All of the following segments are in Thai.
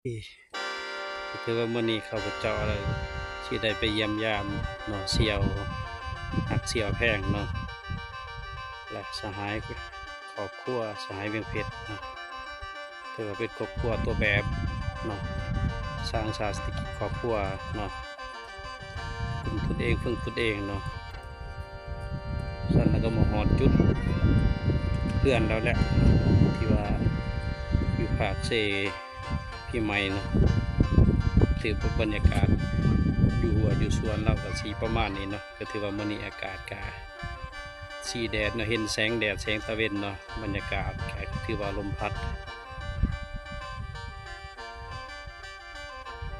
ถือว่ามื้อนี้ข้าพเจ้าสิได้ไปเยี่ยมยามเนาะเสี่ยวฮักเสี่ยวแพงเนาะและสหายครอบครัวสหายเวียงเพชรเนาะถือว่าเป็นครอบครัวตัวแบบเนาะสร้างเศรษฐกิจครอบครัวเนาะคุมตนเองพึ่งตนเองเนาะสั่นแล้วก็มาฮอดจุดเพื่อนแล้วแหละที่ว่าอยู่ภาคเซพี่ใหม่เนาะถือว่าบรรยากาศอยู่หัวอยู่สวนเราก็สีประมาณนี้เนาะก็ถือว่ามื้อนี้อากาศกาสีแดดเนาะเห็นแสงแดดแสงตะเวนเนาะบรรยากาศก็ถือว่าลมพัด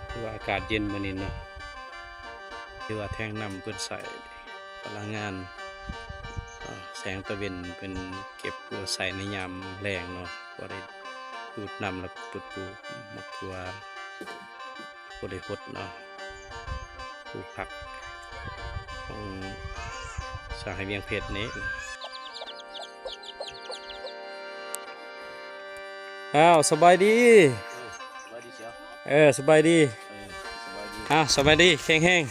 ถือว่าอากาศเย็นมื้อนี้เนาะถือว่าแท่งน้ำเพิ่นใส่พลังงานแสงตะเวนเป็นเก็บตัวใส่ในยามแรงเนาะก็ได้ดูดน้ำแล้วปลูกมักตัวก็ได้หดเนาะปลูกผักของสหายเวียงเพชรนี้อ้าวสบายดีสบายดีเชียวสบายดีสบายดีสบายดีแข็ง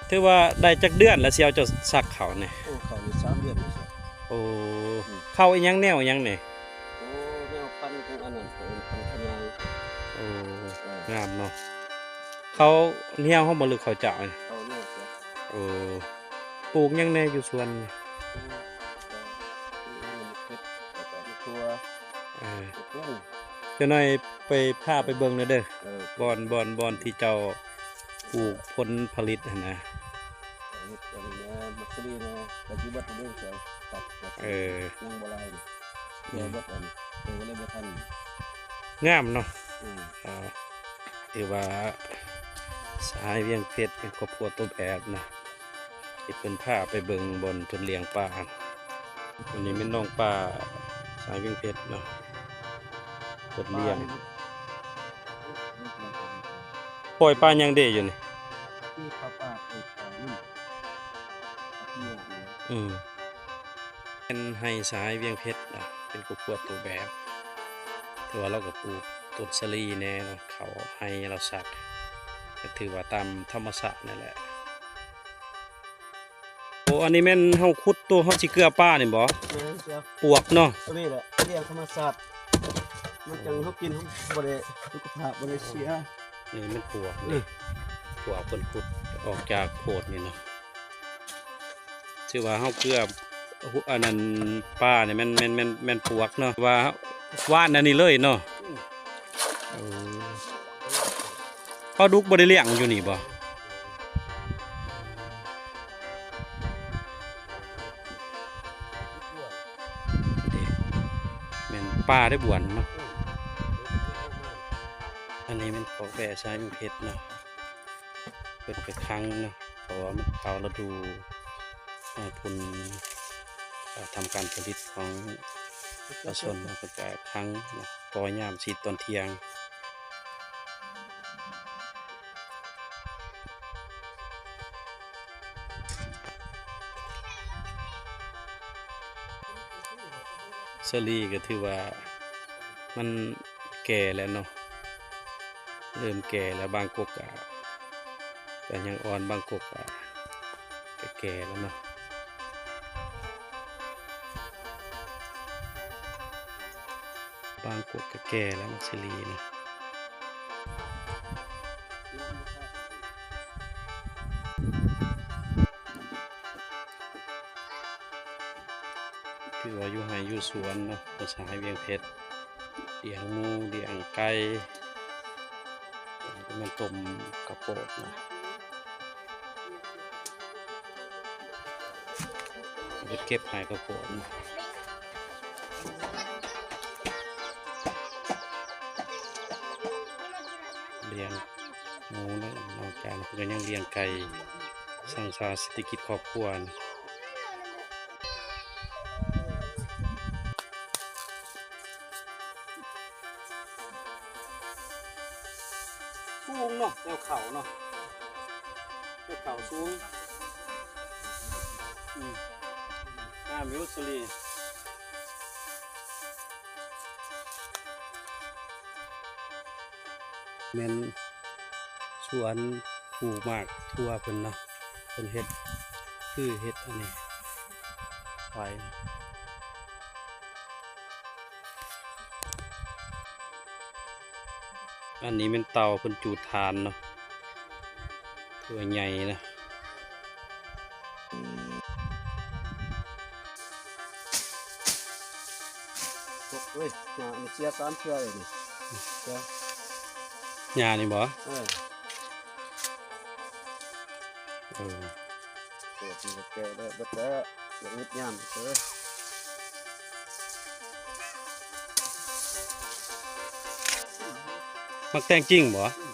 ถือว่าได้จักเดือนแล้วเสียวจะซักเขาเนี่ยโอ้เขาใน3 เดือนเลยเชียวโอ้เข้าอีหยังแนวอีหยังเนี่ยโอ้แนวพันธุ์ของอันนั้นเป็นพันธุ์ขยายโอ้งามเนาะเขาเหี่ยวเขาบ่ลึกเขาเจาะเนี่ยเขาเนี่ยเชียวโอ้ปลูกหยังแน่อยู่สวนมันเป็ดแต่มีตัวกุ้งจะหน่อยไปพาไปเบิ่งหน่อยเด้อเออบ อนที่เจ้าปลูกผลผลิตหั่นนะอันนี้มักซรีนะปัจจุบันเรื่องเชียวตัดยังโบราณเดี๋ยวบัดอันเดี๋ยวก็เลยบ่ทันงามเนาะถือว่าสายเวียงเพชรเป็นครอบครัวต้นแบบนะที่เป็นผ้าไปเบิ่งบนเพิ่นเลี้ยงปลาวันนี้เป็นน้องปลาสายเวียงเพชรเนาะเพิ่นเลี้ยงปล่อยปลายังเด้อยู่นี่ที่เขาปากไปต่อนี่เป็นให้สายเวียงเพชรนะเป็นครอบครัวตัวแบบถือว่าเราก็ปลูกต้นสลีแน่เนาะเขาให้เราสักก็ถือว่าตามธรรมชาตินั่นแหละโอ้อันนี้แม่นเฮาขุดตัวเฮาสิเกลือป้านี่บ่ปวกเนาะตัวนี้แหละเรียกธรรมชาติมันจังเฮากินเฮาบ่ได้สุขภาพบ่ได้เสียนี่มันปวกนี่ปวกเพิ่นขุดออกจากโพดนี่เนาะชื่อว่าเฮาเกลืออันนั้นป้าเนี่ยแม่นปวกเนาะว่าว่านอันนี้เลยเนาะพอดุกบ่ได้เลี้ยงอยู่นี่บ่แม่นป้าได้บวนเนาะอันนี้มันของแบ่ใช้มีเพชรเนาะเปิดไปครั้งเนาะเพราะว่ามันเขาเราดูทุนทำการผลิตของประชาชนนะก็จะครั้งปอยามสีตอนเที่ยงสลีก็ถือว่ามันแก่แล้วเนาะเริ่มแก่แล้วบางกกก็ยังอ่อนบางกกก็แก่แล้วเนาะบางกกก็แก่แล้วมักซิลีเนาะถือว่าอยู่ไร่อยู่สวนเนาะภาษาเวียงเพชรเลี้ยงหมูเลี้ยงไก่มันต้มกระโปดนะเก็บหายกระโปดนะเลี้ยงหมูนะนอกจากนั้นก็ยังเลี้ยงไก่สร้างเศรษฐกิจครอบครัวนะสูงเนาะแนวเขาเนาะแนวเขาสูงมิวสลี แม่นสวนปลูกหมากทั่วเพิ่นเนาะเพิ่นเฮ็ดคือเฮ็ดอันนี้ไว้อันนี้เป็นเตาเพิ่นจูดถ่านเนาะตัวใหญ่นะตกเว้ยหญ้ามันเสีย3เทื่อเลยนี่เจ้า หญ้านี่บ่ เออ เออ ปวดนี่ก็แก่ได้เบิดแล้วอย่างนิดยามเด้อ มักแต่งจริงบ่ อื